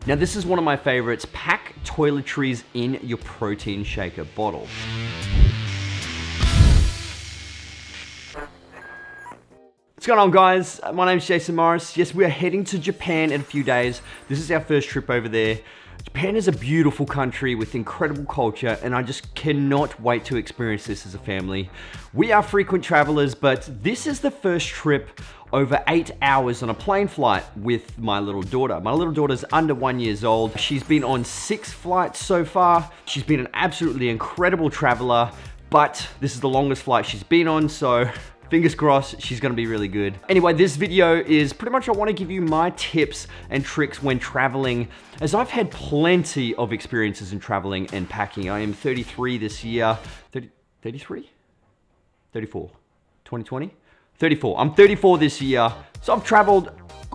Now this is one of my favorites, pack toiletries in your protein shaker bottle. What's going on, guys? My name's Jason Morris. Yes, we are heading to Japan in a few days. This is our first trip over there. Japan is a beautiful country with incredible culture, and I just cannot wait to experience this as a family. We are frequent travelers, but this is the first trip over 8 hours on a plane flight with my little daughter. My little daughter's under 1 year old. She's been on 6 flights so far. She's been an absolutely incredible traveler, but this is the longest flight she's been on, so fingers crossed, she's gonna be really good. Anyway, this video is pretty much I wanna give you my tips and tricks when traveling, as I've had plenty of experiences in traveling and packing. I am 33 this year. 33? 34? 2020? 34. I'm 34 this year, so I've traveled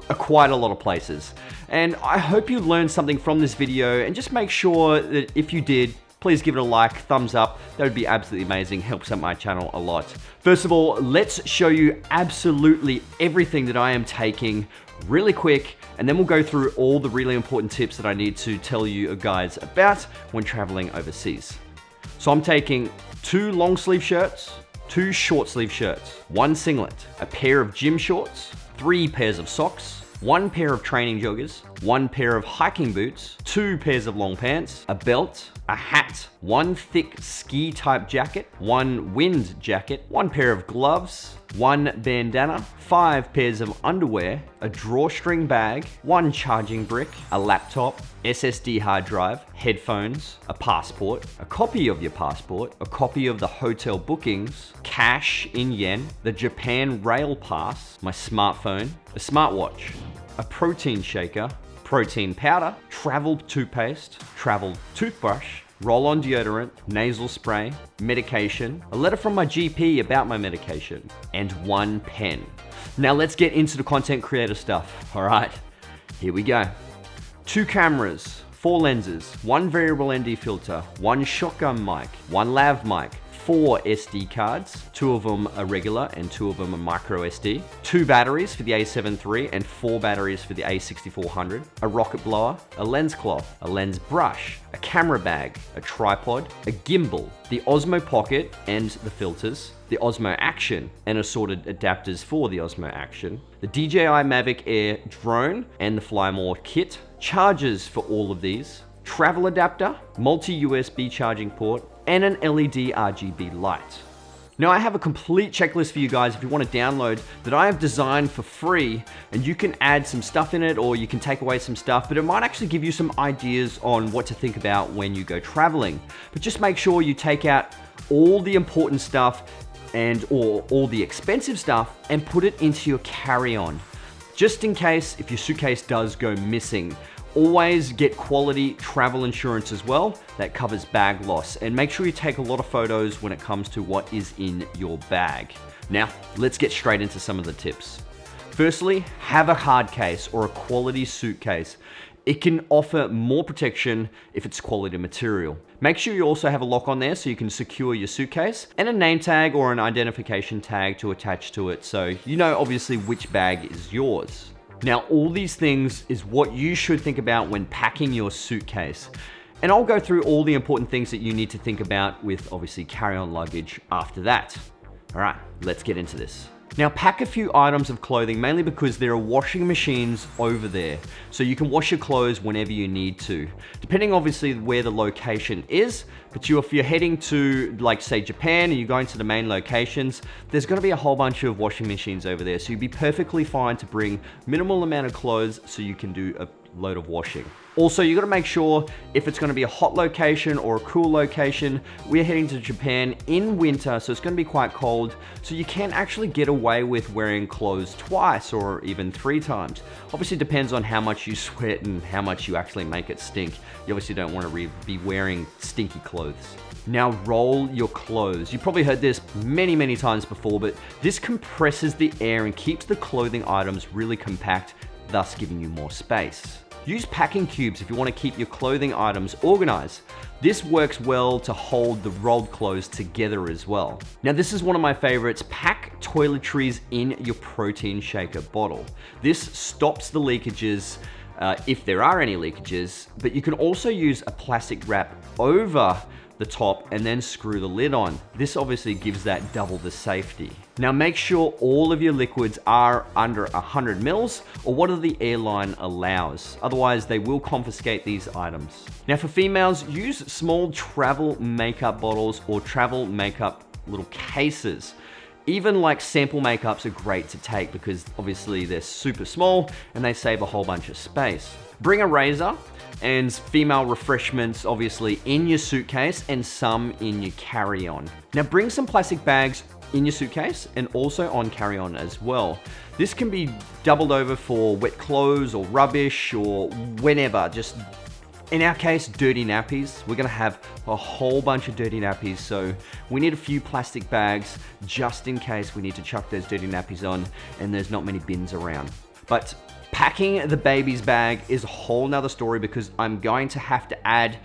quite a lot of places. And I hope you learned something from this video, and just make sure that if you did, please give it a like, thumbs up. That would be absolutely amazing. Helps out my channel a lot. First of all, let's show you absolutely everything that I am taking really quick, and then we'll go through all the really important tips that I need to tell you guys about when traveling overseas. So I'm taking 2 long sleeve shirts, 2 short sleeve shirts, 1 singlet, a pair of gym shorts, 3 pairs of socks, 1 pair of training joggers, 1 pair of hiking boots, 2 pairs of long pants, a belt, a hat, 1 thick ski type jacket, 1 wind jacket, 1 pair of gloves, 1 bandana, 5 pairs of underwear, a drawstring bag, 1 charging brick, a laptop, SSD hard drive, headphones, a passport, a copy of your passport, a copy of the hotel bookings, cash in yen, the Japan Rail Pass, my smartphone, a smartwatch, a protein shaker, protein powder, travel toothpaste, travel toothbrush, roll-on deodorant, nasal spray, medication, a letter from my GP about my medication, and 1 pen. Now let's get into the content creator stuff. All right, here we go. 2 cameras, 4 lenses, 1 variable ND filter, 1 shotgun mic, 1 lav mic, 4 SD cards, 2 of them are regular and 2 of them are micro SD, 2 batteries for the A7 III and 4 batteries for the A6400, a rocket blower, a lens cloth, a lens brush, a camera bag, a tripod, a gimbal, the Osmo Pocket and the filters, the Osmo Action and assorted adapters for the Osmo Action, the DJI Mavic Air drone and the Fly More kit, chargers for all of these, travel adapter, multi-USB charging port, and an LED RGB light. Now I have a complete checklist for you guys if you want to download that I have designed for free, and you can add some stuff in it or you can take away some stuff, but it might actually give you some ideas on what to think about when you go traveling. But just make sure you take out all the important stuff or all the expensive stuff and put it into your carry-on. Just in case if your suitcase does go missing. Always get quality travel insurance as well that covers bag loss, and make sure you take a lot of photos when it comes to what is in your bag. Now, let's get straight into some of the tips. Firstly, have a hard case or a quality suitcase. It can offer more protection if it's quality material. Make sure you also have a lock on there so you can secure your suitcase, and a name tag or an identification tag to attach to it so you know obviously which bag is yours. Now, all these things is what you should think about when packing your suitcase. And I'll go through all the important things that you need to think about with obviously carry-on luggage after that. All right, let's get into this. Now pack a few items of clothing, mainly because there are washing machines over there. So you can wash your clothes whenever you need to, depending obviously where the location is. But if you're heading to, like say Japan, and you're going to the main locations, there's gonna be a whole bunch of washing machines over there. So you'd be perfectly fine to bring minimal amount of clothes so you can do a load of washing. Also, you gotta make sure if it's gonna be a hot location or a cool location. We're heading to Japan in winter, so it's gonna be quite cold. So you can actually get away with wearing clothes twice or even 3 times. Obviously, it depends on how much you sweat and how much you actually make it stink. You obviously don't wanna be wearing stinky clothes. Now roll your clothes. You probably heard this many times before, but this compresses the air and keeps the clothing items really compact, thus giving you more space. Use packing cubes if you want to keep your clothing items organized. This works well to hold the rolled clothes together as well. Now this is one of my favorites, pack toiletries in your protein shaker bottle. This stops the leakages if there are any leakages, but you can also use a plastic wrap over the top and then screw the lid on. This obviously gives that double the safety. Now make sure all of your liquids are under 100 mils or what the airline allows. Otherwise they will confiscate these items. Now for females, use small travel makeup bottles or travel makeup little cases. Even like sample makeups are great to take because obviously they're super small and they save a whole bunch of space. Bring a razor and female refreshments obviously in your suitcase and some in your carry-on. Now bring some plastic bags in your suitcase and also on carry-on as well. This can be doubled over for wet clothes or rubbish or whenever, just in our case, dirty nappies. We're gonna have a whole bunch of dirty nappies, so we need a few plastic bags just in case we need to chuck those dirty nappies on and there's not many bins around. But packing the baby's bag is a whole nother story because I'm going to have to add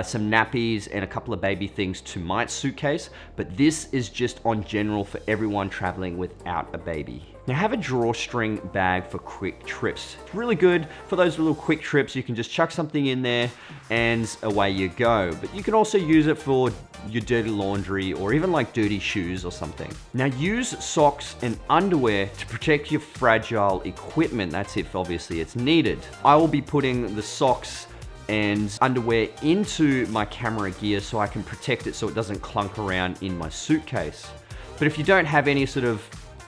some nappies and a couple of baby things to my suitcase, but this is just on general for everyone traveling without a baby. Now have a drawstring bag for quick trips. It's really good for those little quick trips. You can just chuck something in there and away you go. But you can also use it for your dirty laundry or even like dirty shoes or something. Now use socks and underwear to protect your fragile equipment. That's if obviously it's needed. I will be putting the socks and underwear into my camera gear so I can protect it so it doesn't clunk around in my suitcase. But if you don't have any sort of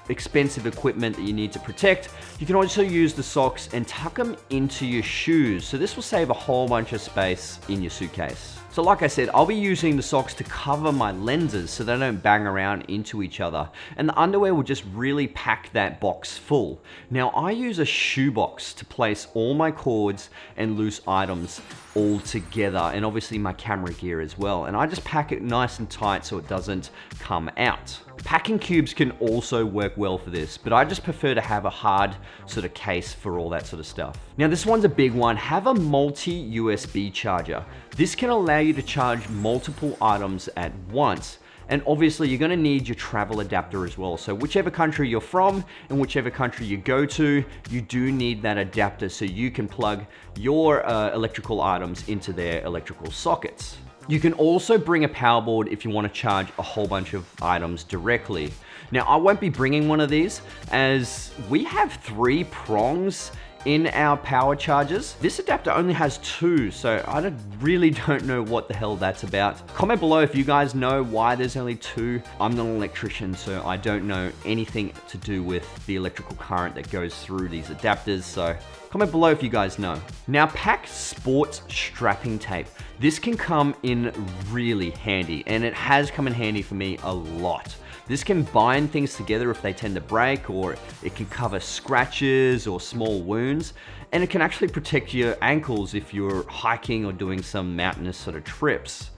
expensive equipment that you need to protect, you can also use the socks and tuck them into your shoes. So this will save a whole bunch of space in your suitcase. So like I said, I'll be using the socks to cover my lenses so they don't bang around into each other. And the underwear will just really pack that box full. Now I use a shoebox to place all my cords and loose items all together, and obviously my camera gear as well. And I just pack it nice and tight so it doesn't come out. Packing cubes can also work well for this, but I just prefer to have a hard sort of case for all that sort of stuff. Now this one's a big one. Have a multi-USB charger. This can allow you to charge multiple items at once. And obviously you're gonna need your travel adapter as well. So whichever country you're from and whichever country you go to, you do need that adapter so you can plug your electrical items into their electrical sockets. You can also bring a power board if you want to charge a whole bunch of items directly. Now I won't be bringing one of these as we have 3 prongs in our power chargers. This adapter only has 2, so I really don't know what the hell that's about. Comment below if you guys know why there's only 2. I'm not an electrician, so I don't know anything to do with the electrical current that goes through these adapters, so comment below if you guys know. Now pack sports strapping tape. This can come in really handy, and it has come in handy for me a lot. This can bind things together if they tend to break, or it can cover scratches or small wounds, and it can actually protect your ankles if you're hiking or doing some mountainous sort of trips.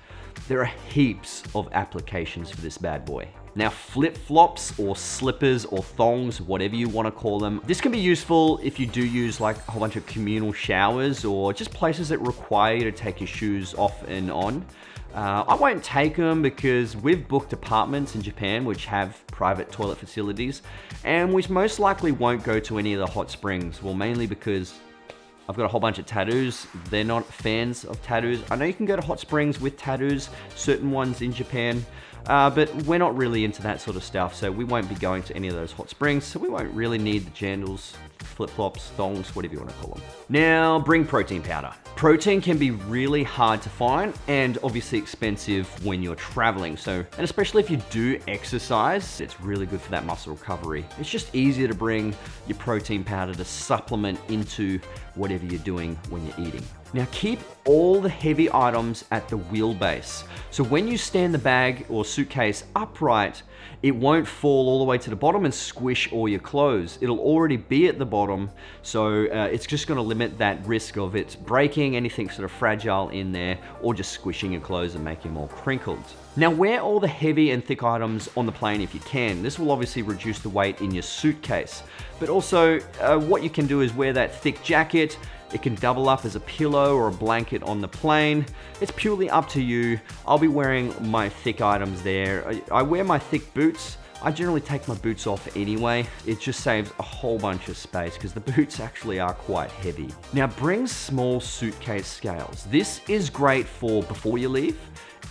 There are heaps of applications for this bad boy. Now flip-flops or slippers or thongs, whatever you want to call them. This can be useful if you do use like a whole bunch of communal showers or just places that require you to take your shoes off and on. I won't take them because we've booked apartments in Japan which have private toilet facilities, and we most likely won't go to any of the hot springs. Well, mainly because I've got a whole bunch of tattoos. They're not fans of tattoos. I know you can go to hot springs with tattoos, certain ones in Japan, but we're not really into that sort of stuff, so we won't be going to any of those hot springs, so we won't really need the jandals, flip-flops, thongs, whatever you want to call them. Now, bring protein powder. Protein can be really hard to find and obviously expensive when you're traveling. And especially if you do exercise, it's really good for that muscle recovery. It's just easier to bring your protein powder to supplement into whatever you're doing when you're eating. Now keep all the heavy items at the wheelbase. So when you stand the bag or suitcase upright, it won't fall all the way to the bottom and squish all your clothes. It'll already be at the bottom, so it's just gonna limit that risk of it breaking, anything sort of fragile in there, or just squishing your clothes and making them all crinkled. Now wear all the heavy and thick items on the plane if you can. This will obviously reduce the weight in your suitcase. But also what you can do is wear that thick jacket. It can double up as a pillow or a blanket on the plane. It's purely up to you. I'll be wearing my thick items there. I wear my thick boots I generally take my boots off anyway. It just saves a whole bunch of space because the boots actually are quite heavy. Now bring small suitcase scales. This is great for before you leave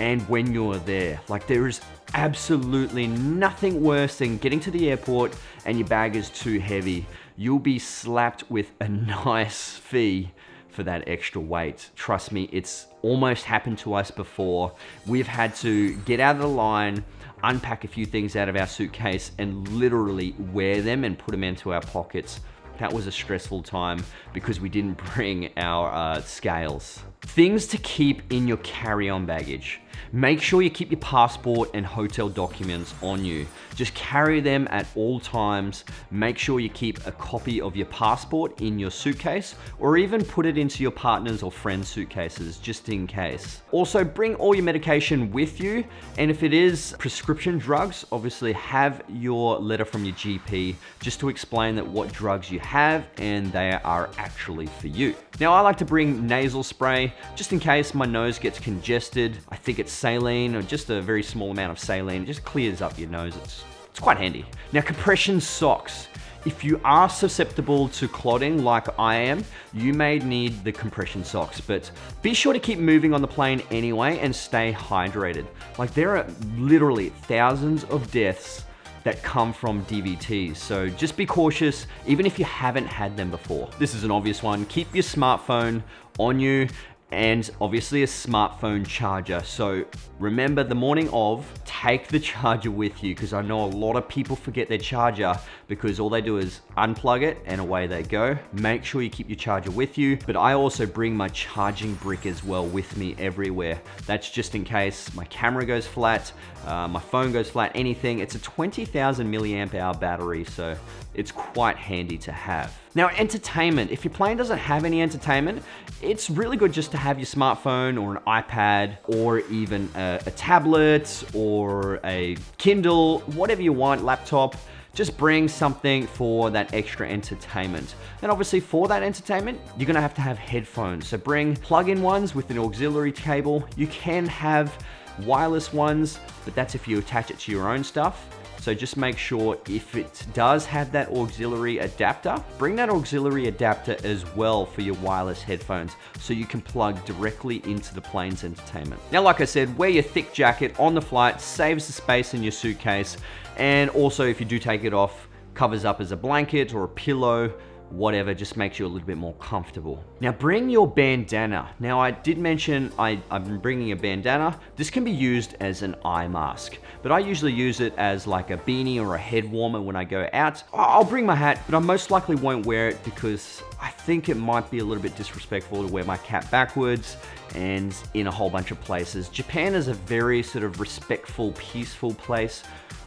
and when you're there. Like there is absolutely nothing worse than getting to the airport and your bag is too heavy. You'll be slapped with a nice fee for that extra weight. Trust me, it's almost happened to us before. We've had to get out of the line, unpack a few things out of our suitcase and literally wear them and put them into our pockets. That was a stressful time because we didn't bring our scales. Things to keep in your carry-on baggage. Make sure you keep your passport and hotel documents on you. Just carry them at all times. Make sure you keep a copy of your passport in your suitcase or even put it into your partner's or friend's suitcases just in case. Also bring all your medication with you, and if it is prescription drugs, obviously have your letter from your GP just to explain that what drugs you have and they are actually for you. Now I like to bring nasal spray just in case my nose gets congested. I think it's saline or just a very small amount of saline. It just clears up your nose. It's quite handy. Now compression socks. If you are susceptible to clotting like I am, you may need the compression socks, but be sure to keep moving on the plane anyway and stay hydrated. Like there are literally thousands of deaths that come from DVTs. So just be cautious, even if you haven't had them before. This is an obvious one. Keep your smartphone on you and obviously a smartphone charger. So remember the morning of, take the charger with you because I know a lot of people forget their charger because all they do is unplug it and away they go. Make sure you keep your charger with you, but I also bring my charging brick as well with me everywhere. That's just in case my camera goes flat, my phone goes flat, anything. It's a 20,000 milliamp hour battery, so it's quite handy to have. Now, entertainment. If your plane doesn't have any entertainment, it's really good just to have your smartphone or an iPad or even a tablet or a Kindle, whatever you want, laptop. Just bring something for that extra entertainment. And obviously for that entertainment, you're gonna have to have headphones. So bring plug-in ones with an auxiliary cable. You can have wireless ones, but that's if you attach it to your own stuff. So just make sure if it does have that auxiliary adapter, bring that auxiliary adapter as well for your wireless headphones so you can plug directly into the plane's entertainment. Now, like I said, wear your thick jacket on the flight, saves the space in your suitcase, and also if you do take it off, covers up as a blanket or a pillow, whatever, just makes you a little bit more comfortable. Now bring your bandana. Now I did mention I'm bringing a bandana. This can be used as an eye mask, but I usually use it as like a beanie or a head warmer when I go out. I'll bring my hat, but I most likely won't wear it because I think it might be a little bit disrespectful to wear my cap backwards and in a whole bunch of places. Japan is a very sort of respectful, peaceful place.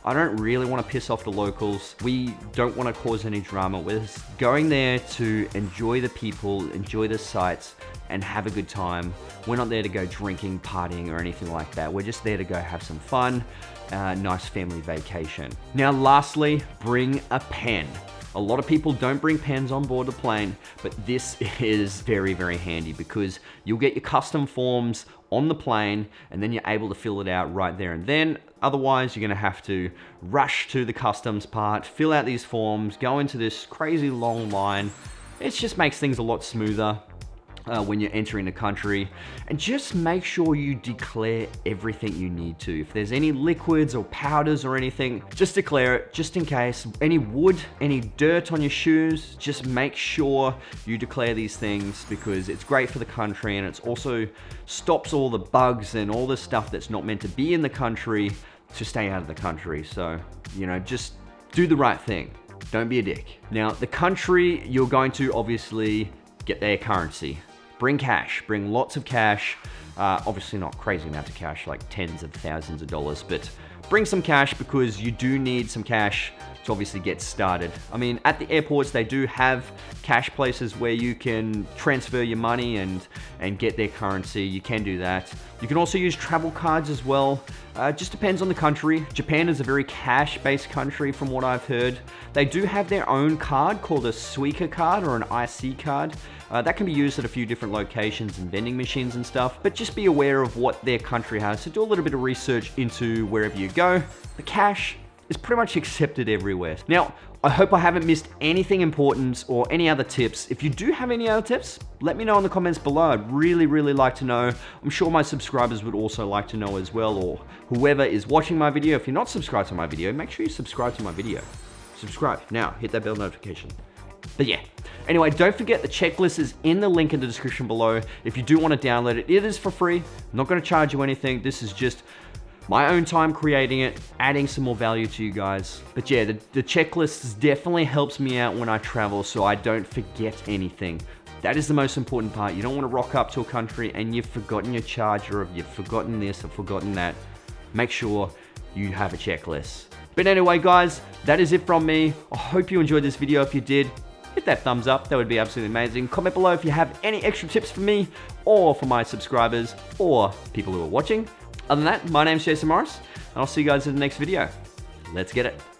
I don't really want to piss off the locals. We don't want to cause any drama. We're just going there to enjoy the people, enjoy the sights, and have a good time. We're not there to go drinking, partying, or anything like that. We're just there to go have some fun, nice family vacation. Now, lastly, bring a pen. A lot of people don't bring pens on board the plane, but this is very, very handy because you'll get your custom forms on the plane and then you're able to fill it out right there and then. Otherwise, you're gonna have to rush to the customs part, fill out these forms, go into this crazy long line. It just makes things a lot smoother when you're entering the country. And just make sure you declare everything you need to. If there's any liquids or powders or anything, just declare it just in case. Any wood, any dirt on your shoes, just make sure you declare these things because it's great for the country and it's also stops all the bugs and all the stuff that's not meant to be in the country to stay out of the country. So, you know, just do the right thing. Don't be a dick. Now, the country, you're going to obviously get their currency. Bring cash, bring lots of cash. Obviously not crazy amounts of cash, like tens of thousands of dollars, but bring some cash because you do need some cash to obviously get started. I mean, at the airports, they do have cash places where you can transfer your money and get their currency. You can do that. You can also use travel cards as well. Just depends on the country. Japan is a very cash-based country from what I've heard. They do have their own card called a Suica card or an IC card. That can be used at a few different locations and vending machines and stuff, but just be aware of what their country has. So do a little bit of research into wherever you go. The cash is pretty much accepted everywhere. Now, I hope I haven't missed anything important or any other tips. If you do have any other tips, let me know in the comments below. I'd really, really like to know. I'm sure my subscribers would also like to know as well, or whoever is watching my video. If you're not subscribed to my video, make sure you subscribe to my video. Subscribe now, hit that bell notification. But yeah, anyway, don't forget the checklist is in the link in the description below. If you do want to download it, it is for free. I'm not going to charge you anything. This is just my own time creating it, adding some more value to you guys. But yeah, the checklist definitely helps me out when I travel so I don't forget anything. That is the most important part. You don't want to rock up to a country and you've forgotten your charger, or you've forgotten this or forgotten that. Make sure you have a checklist. But anyway, guys, that is it from me. I hope you enjoyed this video. If you did, hit that thumbs up. That would be absolutely amazing. Comment below if you have any extra tips for me or for my subscribers or people who are watching. Other than that, my name's Jason Morris, and I'll see you guys in the next video. Let's get it.